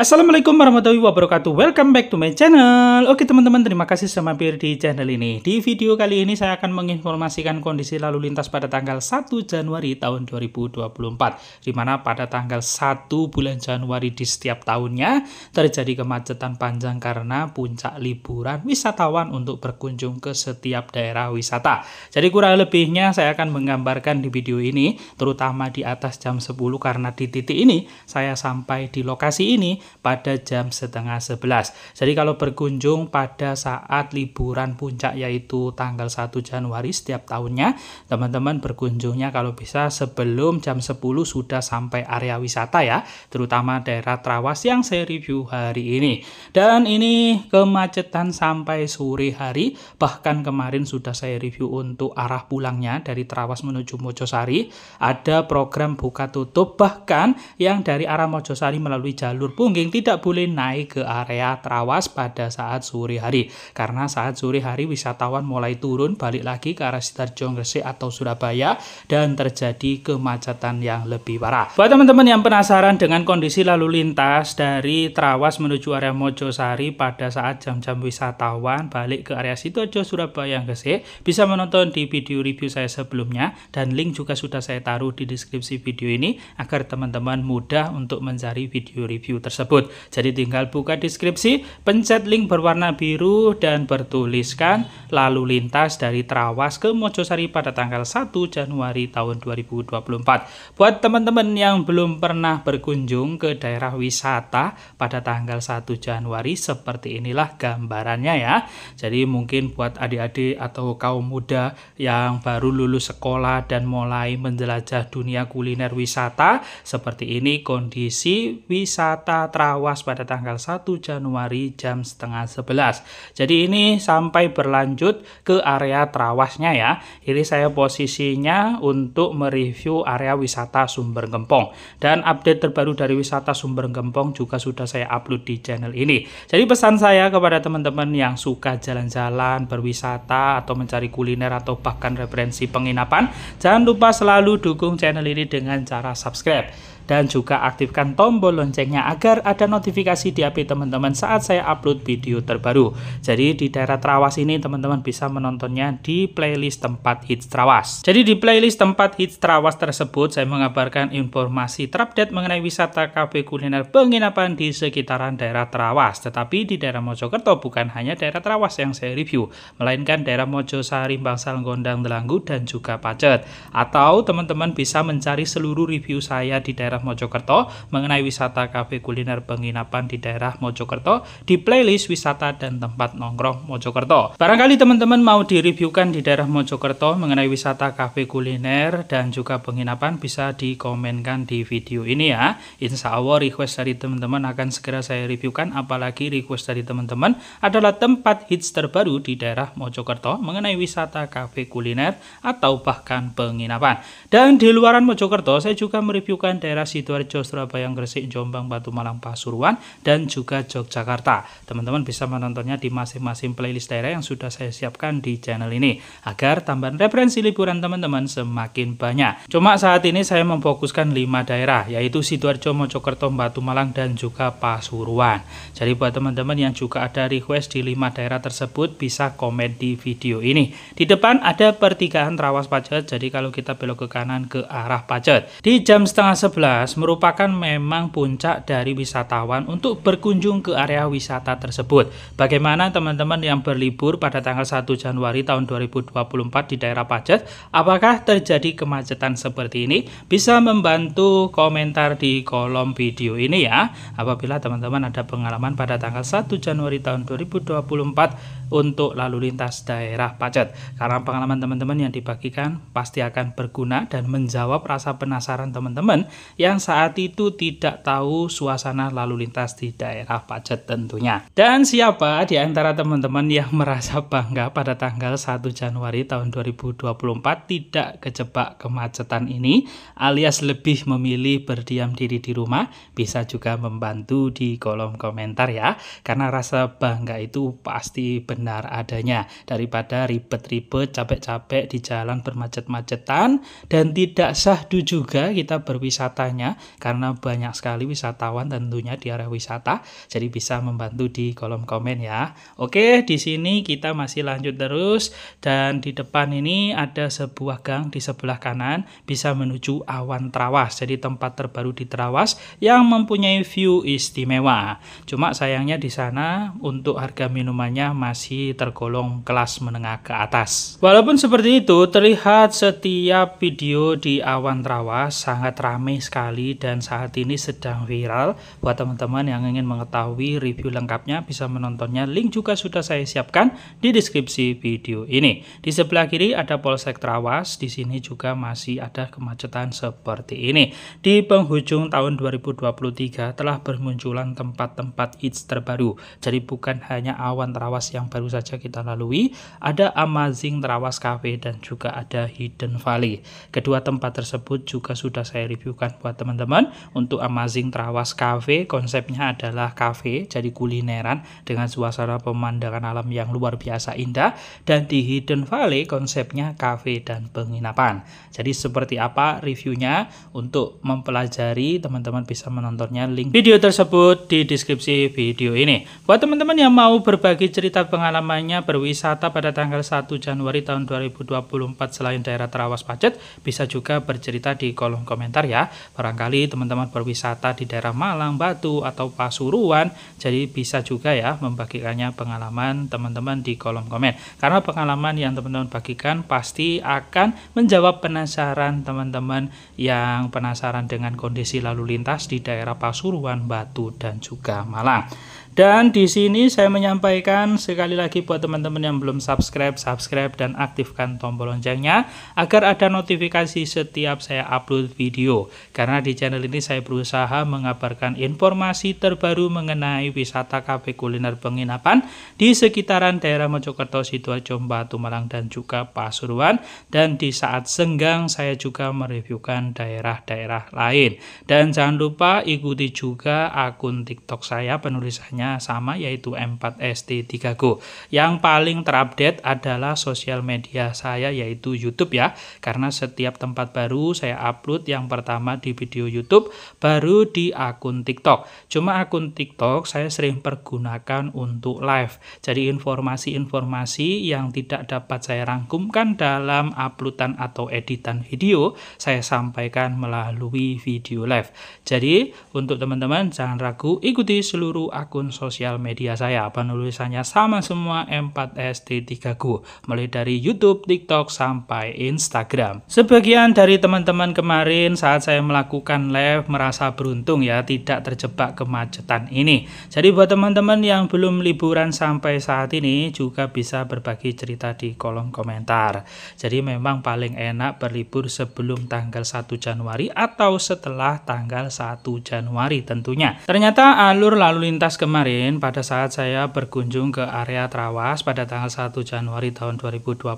Assalamualaikum warahmatullahi wabarakatuh. Welcome back to my channel. Oke teman-teman, terima kasih sudah mampir di channel ini. Di video kali ini saya akan menginformasikan kondisi lalu lintas pada tanggal 1 Januari tahun 2024. Di mana pada tanggal 1 bulan Januari di setiap tahunnya terjadi kemacetan panjang karena puncak liburan wisatawan untuk berkunjung ke setiap daerah wisata. Jadi kurang lebihnya saya akan menggambarkan di video ini, terutama di atas jam 10 karena di titik ini saya sampai di lokasi ini pada jam setengah 11. Jadi kalau berkunjung pada saat liburan puncak yaitu tanggal 1 Januari setiap tahunnya, teman-teman berkunjungnya kalau bisa sebelum jam 10 sudah sampai area wisata ya, terutama daerah Trawas yang saya review hari ini. Dan ini kemacetan sampai sore hari, bahkan kemarin sudah saya review untuk arah pulangnya dari Trawas menuju Mojosari, ada program buka tutup, bahkan yang dari arah Mojosari melalui jalur Pungging tidak boleh naik ke area Trawas pada saat sore hari, karena saat sore hari wisatawan mulai turun balik lagi ke arah Sidoarjo, Gresik atau Surabaya dan terjadi kemacetan yang lebih parah. Buat teman-teman yang penasaran dengan kondisi lalu lintas dari Trawas menuju area Mojosari pada saat jam-jam wisatawan balik ke area Sidoarjo, Surabaya, Gresik, bisa menonton di video review saya sebelumnya, dan link juga sudah saya taruh di deskripsi video ini agar teman-teman mudah untuk mencari video review tersebut. Jadi tinggal buka deskripsi, pencet link berwarna biru dan bertuliskan lalu lintas dari Trawas ke Mojosari pada tanggal 1 Januari tahun 2024. Buat teman-teman yang belum pernah berkunjung ke daerah wisata pada tanggal 1 Januari, seperti inilah gambarannya ya. Jadi mungkin buat adik-adik atau kaum muda yang baru lulus sekolah dan mulai menjelajah dunia kuliner wisata, seperti ini kondisi wisata Trawas pada tanggal 1 Januari jam setengah 11. Jadi ini sampai berlanjut ke area Trawasnya ya. Ini saya posisinya untuk mereview area wisata Sumber Gempong. Dan update terbaru dari wisata Sumber Gempong juga sudah saya upload di channel ini. Jadi pesan saya kepada teman-teman yang suka jalan-jalan, berwisata, atau mencari kuliner, atau bahkan referensi penginapan, jangan lupa selalu dukung channel ini dengan cara subscribe. Dan juga aktifkan tombol loncengnya agar ada notifikasi di HP teman-teman saat saya upload video terbaru. Jadi di daerah Trawas ini teman-teman bisa menontonnya di playlist tempat hits Trawas. Jadi di playlist tempat hits Trawas tersebut saya mengabarkan informasi terupdate mengenai wisata kafe kuliner penginapan di sekitaran daerah Trawas. Tetapi di daerah Mojokerto bukan hanya daerah Trawas yang saya review, melainkan daerah Mojosari, Bangsal, Gondang, Delanggu, dan juga Pacet. Atau teman-teman bisa mencari seluruh review saya di daerah Mojokerto mengenai wisata kafe kuliner penginapan di daerah Mojokerto di playlist wisata dan tempat nongkrong Mojokerto. Barangkali teman-teman mau direviewkan di daerah Mojokerto mengenai wisata kafe kuliner dan juga penginapan, bisa dikomenkan di video ini ya. Insya Allah request dari teman-teman akan segera saya reviewkan, apalagi request dari teman-teman adalah tempat hits terbaru di daerah Mojokerto mengenai wisata kafe kuliner atau bahkan penginapan. Dan di luaran Mojokerto saya juga mereviewkan daerah Sidoarjo, Surabaya, Gresik, Jombang, Batu Malang, Pasuruan, dan juga Yogyakarta. Teman-teman bisa menontonnya di masing-masing playlist daerah yang sudah saya siapkan di channel ini agar tambahan referensi liburan teman-teman semakin banyak. Cuma saat ini saya memfokuskan 5 daerah, yaitu Sidoarjo, Mojokerto, Batu Malang, dan juga Pasuruan. Jadi buat teman-teman yang juga ada request di 5 daerah tersebut, bisa komen di video ini. Di depan ada pertigaan Trawas Pacet, jadi kalau kita belok ke kanan ke arah Pacet. Di jam setengah 11 merupakan memang puncak dari wisatawan untuk berkunjung ke area wisata tersebut. Bagaimana teman-teman yang berlibur pada tanggal 1 Januari tahun 2024 di daerah Pacet? Apakah terjadi kemacetan seperti ini? Bisa membantu komentar di kolom video ini ya. Apabila teman-teman ada pengalaman pada tanggal 1 Januari tahun 2024 untuk lalu lintas daerah Pacet. Karena pengalaman teman-teman yang dibagikan pasti akan berguna dan menjawab rasa penasaran teman-teman yang saat itu tidak tahu suasana lalu lintas di daerah Pacet tentunya. Dan siapa di antara teman-teman yang merasa bangga pada tanggal 1 Januari tahun 2024 tidak kejebak kemacetan ini, alias lebih memilih berdiam diri di rumah? Bisa juga membantu di kolom komentar ya, karena rasa bangga itu pasti benar adanya, daripada ribet-ribet, capek-capek di jalan bermacet-macetan, dan tidak syahdu juga kita berwisata daerahnya karena banyak sekali wisatawan tentunya di area wisata. Jadi bisa membantu di kolom komen ya. Oke, di sini kita masih lanjut terus dan di depan ini ada sebuah gang di sebelah kanan bisa menuju Awan Trawas. Jadi tempat terbaru di Trawas yang mempunyai view istimewa. Cuma sayangnya di sana untuk harga minumannya masih tergolong kelas menengah ke atas. Walaupun seperti itu, terlihat setiap video di Awan Trawas sangat ramai sekali dan saat ini sedang viral. Buat teman-teman yang ingin mengetahui review lengkapnya bisa menontonnya, link juga sudah saya siapkan di deskripsi video ini. Di sebelah kiri ada Polsek Trawas, di sini juga masih ada kemacetan seperti ini. Di penghujung tahun 2023 telah bermunculan tempat-tempat hits terbaru. Jadi bukan hanya Awan Trawas yang baru saja kita lalui, ada Amazing Trawas Cafe dan juga ada Hidden Valley. Kedua tempat tersebut juga sudah saya reviewkan buat teman-teman. Untuk Amazing Trawas Cafe konsepnya adalah cafe, jadi kulineran dengan suasana pemandangan alam yang luar biasa indah, dan di Hidden Valley konsepnya cafe dan penginapan. Jadi seperti apa reviewnya, untuk mempelajari teman-teman bisa menontonnya, link video tersebut di deskripsi video ini. Buat teman-teman yang mau berbagi cerita pengalamannya berwisata pada tanggal 1 Januari tahun 2024 selain daerah Trawas Pacet, bisa juga bercerita di kolom komentar ya. Barangkali teman-teman berwisata di daerah Malang, Batu, atau Pasuruan, jadi bisa juga ya membagikannya pengalaman teman-teman di kolom komen. Karena pengalaman yang teman-teman bagikan pasti akan menjawab penasaran teman-teman yang penasaran dengan kondisi lalu lintas di daerah Pasuruan, Batu, dan juga Malang. Dan di sini saya menyampaikan sekali lagi buat teman-teman yang belum subscribe dan aktifkan tombol loncengnya agar ada notifikasi setiap saya upload video. Karena di channel ini saya berusaha mengabarkan informasi terbaru mengenai wisata kafe kuliner penginapan di sekitaran daerah Mojokerto, Sidoarjo, Batu, Malang, dan juga Pasuruan. Dan di saat senggang saya juga mereviewkan daerah-daerah lain. Dan jangan lupa ikuti juga akun TikTok saya, penulisannya sama yaitu M4ST3Go. Yang paling terupdate adalah sosial media saya yaitu YouTube ya, karena setiap tempat baru saya upload yang pertama di video YouTube, baru di akun TikTok. Cuma akun TikTok saya sering pergunakan untuk live, jadi informasi-informasi yang tidak dapat saya rangkumkan dalam uploadan atau editan video saya sampaikan melalui video live. Jadi untuk teman-teman jangan ragu, ikuti seluruh akun sosial media saya, penulisannya sama semua M4ST3Go, mulai dari YouTube, TikTok, sampai Instagram. Sebagian dari teman-teman kemarin saat saya melakukan live merasa beruntung ya, tidak terjebak kemacetan ini. Jadi buat teman-teman yang belum liburan sampai saat ini juga bisa berbagi cerita di kolom komentar. Jadi memang paling enak berlibur sebelum tanggal 1 Januari atau setelah tanggal 1 Januari tentunya. Ternyata alur lalu lintas kemarin pada saat saya berkunjung ke area Trawas pada tanggal 1 Januari tahun 2024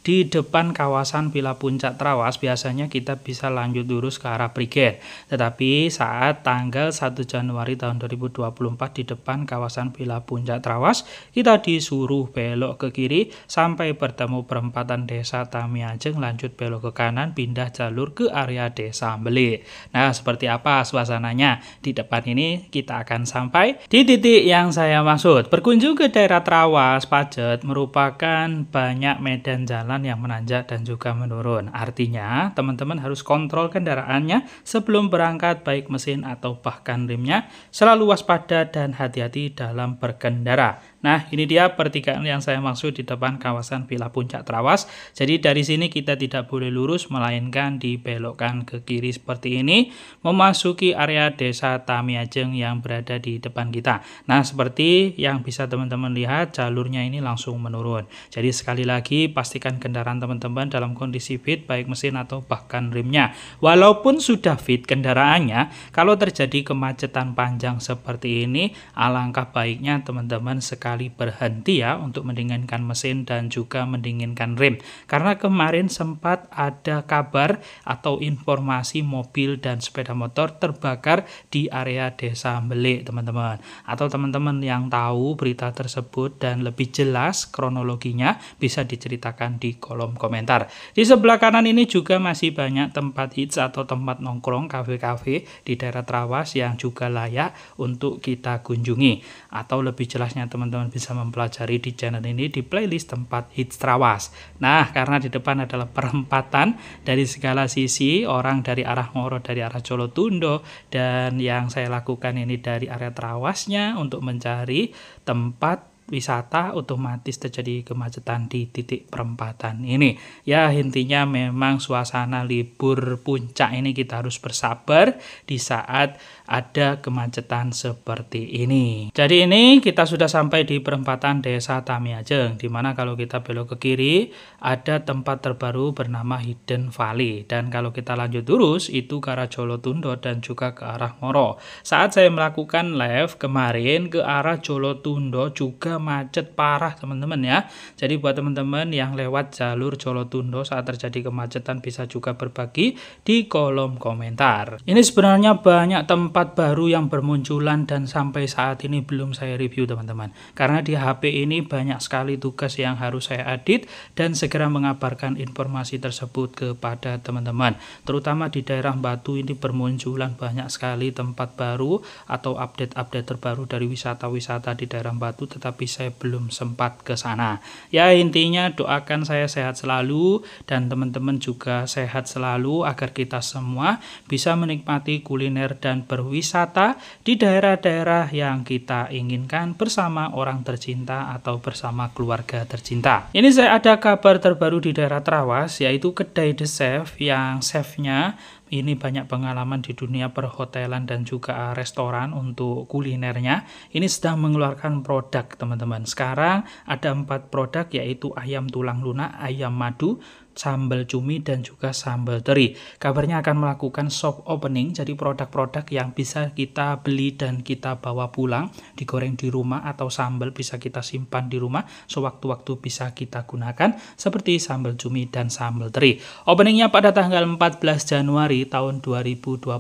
di depan kawasan Villa Puncak Trawas, biasanya kita bisa lanjut lurus ke arah Prigen. Tetapi saat tanggal 1 Januari tahun 2024 di depan kawasan Villa Puncak Trawas, kita disuruh belok ke kiri sampai bertemu perempatan Desa Tamiajeng, lanjut belok ke kanan pindah jalur ke area Desa Belik. Nah, seperti apa suasananya? Di depan ini kita akan sampai di titik yang saya maksud. Berkunjung ke daerah Trawas Pacet merupakan banyak medan jalan yang menanjak dan juga menurun. Artinya teman-teman harus kontrol kendaraannya sebelum berangkat, baik mesin atau bahkan remnya. Selalu waspada dan hati-hati dalam berkendara. Nah, ini dia pertigaan yang saya maksud di depan kawasan Villa Puncak Trawas. Jadi dari sini kita tidak boleh lurus, melainkan dibelokkan ke kiri seperti ini, memasuki area Desa Tamiajeng yang berada di depan kita. Nah, seperti yang bisa teman-teman lihat, jalurnya ini langsung menurun. Jadi sekali lagi pastikan kendaraan teman-teman dalam kondisi fit, baik mesin atau bahkan remnya. Walaupun sudah fit kendaraannya, kalau terjadi kemacetan panjang seperti ini, alangkah baiknya teman-teman sekali sekali berhenti ya untuk mendinginkan mesin dan juga mendinginkan rem. Karena kemarin sempat ada kabar atau informasi mobil dan sepeda motor terbakar di area Desa Belik, teman-teman. Atau teman-teman yang tahu berita tersebut dan lebih jelas kronologinya bisa diceritakan di kolom komentar. Di sebelah kanan ini juga masih banyak tempat hits atau tempat nongkrong kafe-kafe di daerah Trawas yang juga layak untuk kita kunjungi. Atau lebih jelasnya teman-teman bisa mempelajari di channel ini di playlist tempat hits Trawas. Nah, karena di depan adalah perempatan dari segala sisi, orang dari arah Ngoro, dari arah Jolotundo, dan yang saya lakukan ini dari area Trawasnya untuk mencari tempat wisata, otomatis terjadi kemacetan di titik perempatan ini. Ya, intinya memang suasana libur puncak ini kita harus bersabar di saat ada kemacetan seperti ini. Jadi ini kita sudah sampai di perempatan Desa Tamiajeng, dimana kalau kita belok ke kiri ada tempat terbaru bernama Hidden Valley, dan kalau kita lanjut lurus itu ke arah Jolotundo dan juga ke arah Ngoro. Saat saya melakukan live kemarin ke arah Jolotundo juga macet parah teman-teman ya. Jadi buat teman-teman yang lewat jalur Jolotundo saat terjadi kemacetan bisa juga berbagi di kolom komentar. Ini sebenarnya banyak tempat baru yang bermunculan dan sampai saat ini belum saya review teman-teman. Karena di HP ini banyak sekali tugas yang harus saya edit dan segera mengabarkan informasi tersebut kepada teman-teman. Terutama di daerah Batu ini bermunculan banyak sekali tempat baru atau update-update terbaru dari wisata-wisata di daerah Batu, tetapi saya belum sempat ke sana. Ya, intinya doakan saya sehat selalu dan teman-teman juga sehat selalu agar kita semua bisa menikmati kuliner dan berwisata di daerah-daerah yang kita inginkan bersama orang tercinta atau bersama keluarga tercinta. Ini saya ada kabar terbaru di daerah Trawas, yaitu kedai The Chef yang chefnya ini banyak pengalaman di dunia perhotelan dan juga restoran untuk kulinernya. Ini sedang mengeluarkan produk teman-teman. Sekarang ada 4 produk, yaitu ayam tulang lunak, ayam madu, sambal cumi, dan juga sambal teri. Kabarnya akan melakukan shop opening, jadi produk-produk yang bisa kita beli dan kita bawa pulang, digoreng di rumah, atau sambal bisa kita simpan di rumah, sewaktu-waktu bisa kita gunakan, seperti sambal cumi dan sambal teri. Openingnya pada tanggal 14 Januari tahun 2024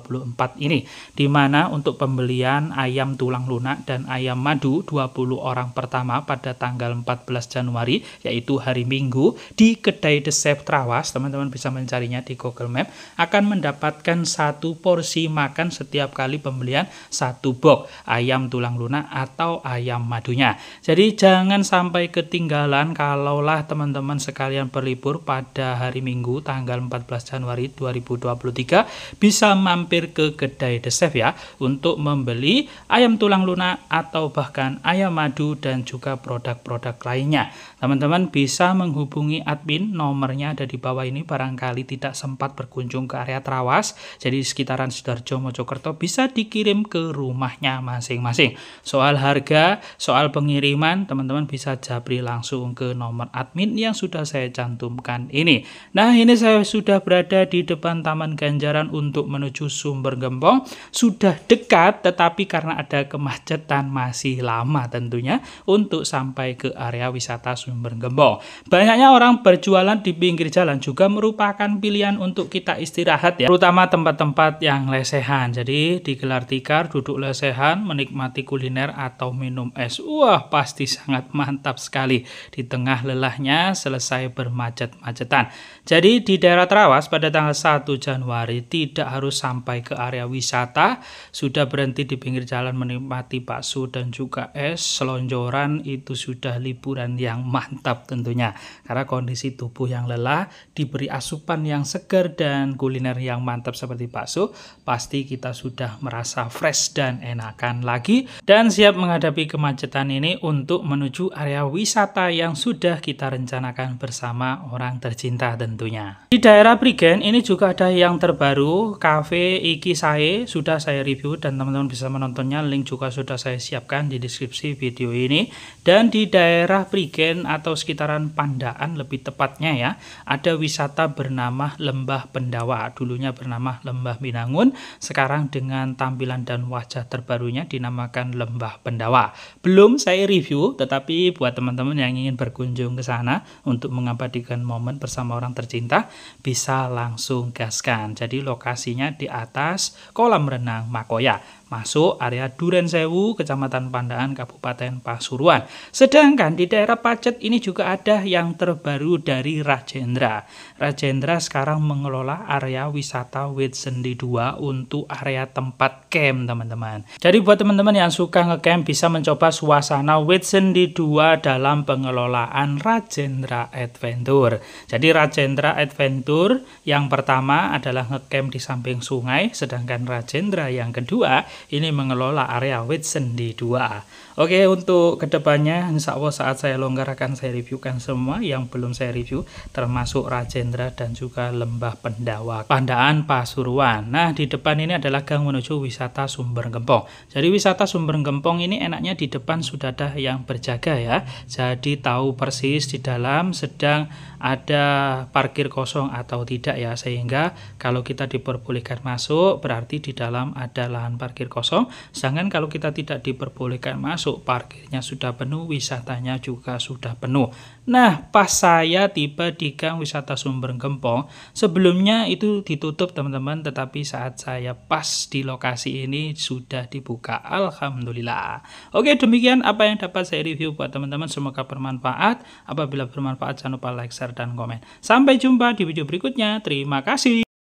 ini, dimana untuk pembelian ayam tulang lunak dan ayam madu 20 orang pertama pada tanggal 14 Januari, yaitu hari Minggu, di kedai The Chef Trawas, teman-teman bisa mencarinya di Google Map, akan mendapatkan 1 porsi makan setiap kali pembelian 1 box ayam tulang lunak atau ayam madunya. Jadi jangan sampai ketinggalan kalaulah teman-teman sekalian berlibur pada hari Minggu tanggal 14 Januari 2023 bisa mampir ke kedai The Chef ya untuk membeli ayam tulang lunak atau bahkan ayam madu dan juga produk-produk lainnya. Teman-teman bisa menghubungi admin, nomornya ada di bawah ini. Barangkali tidak sempat berkunjung ke area Trawas, jadi sekitaran Sidoarjo, Mojokerto, bisa dikirim ke rumahnya masing-masing. Soal harga, soal pengiriman, teman-teman bisa japri langsung ke nomor admin yang sudah saya cantumkan ini. Nah, ini saya sudah berada di depan Taman Ganjaran untuk menuju Sumber Gempong. Sudah dekat, tetapi karena ada kemacetan masih lama tentunya untuk sampai ke area wisata Sumber Gempong. Banyaknya orang berjualan di pinggir jalan juga merupakan pilihan untuk kita istirahat ya, terutama tempat-tempat yang lesehan. Jadi digelar tikar, duduk lesehan, menikmati kuliner atau minum es. Wah, pasti sangat mantap sekali di tengah lelahnya selesai bermacet-macetan. Jadi di daerah Trawas pada tanggal 1 Januari tidak harus sampai ke area wisata, sudah berhenti di pinggir jalan menikmati bakso dan juga es, selonjoran, itu sudah liburan yang mantap tentunya. Karena kondisi tubuh yang lelah diberi asupan yang segar dan kuliner yang mantap seperti bakso, pasti kita sudah merasa fresh dan enakan lagi dan siap menghadapi kemacetan ini untuk menuju area wisata yang sudah kita rencanakan bersama orang tercinta tentunya. Di daerah Prigen ini juga ada yang terbaru Cafe Iki Sae sudah saya review dan teman-teman bisa menontonnya, link juga sudah saya siapkan di deskripsi video ini. Dan di daerah Prigen atau sekitaran Pandaan lebih tepatnya ya, ada wisata bernama Lembah Pendawa. Dulunya bernama Lembah Binangun, sekarang dengan tampilan dan wajah terbarunya dinamakan Lembah Pendawa. Belum saya review, tetapi buat teman-teman yang ingin berkunjung ke sana untuk mengabadikan momen bersama orang tercinta, bisa langsung gaskan. Jadi lokasinya di atas kolam renang Makoya, masuk area Duren Sewu, Kecamatan Pandaan, Kabupaten Pasuruan. Sedangkan di daerah Pacet ini juga ada yang terbaru dari Rajendra. Rajendra sekarang mengelola area wisata Witsendi 2 untuk area tempat camp, teman-teman. Jadi buat teman-teman yang suka ngecamp bisa mencoba suasana Witsendi 2 dalam pengelolaan Rajendra Adventure. Jadi Rajendra Adventure yang pertama adalah ngecamp di samping sungai, sedangkan Rajendra yang kedua ini mengelola area Witsendi 2. Oke, untuk kedepannya insya Allah saat saya longgar akan saya reviewkan semua yang belum saya review, termasuk Rajendra dan juga Lembah Pendawa, Pandaan Pasuruan. Nah, di depan ini adalah gang menuju wisata Sumber Gempong. Jadi wisata Sumber Gempong ini enaknya di depan sudah ada yang berjaga ya, jadi tahu persis di dalam sedang ada parkir kosong atau tidak ya, sehingga kalau kita diperbolehkan masuk berarti di dalam ada lahan parkir kosong, sedangkan kalau kita tidak diperbolehkan masuk, parkirnya sudah penuh, wisatanya juga sudah penuh. Nah, pas saya tiba di gang wisata Sumber Gempong, sebelumnya itu ditutup teman-teman, tetapi saat saya pas di lokasi ini sudah dibuka, alhamdulillah. Oke, demikian apa yang dapat saya review buat teman-teman, semoga bermanfaat. Apabila bermanfaat jangan lupa like, share, dan komen. Sampai jumpa di video berikutnya, terima kasih.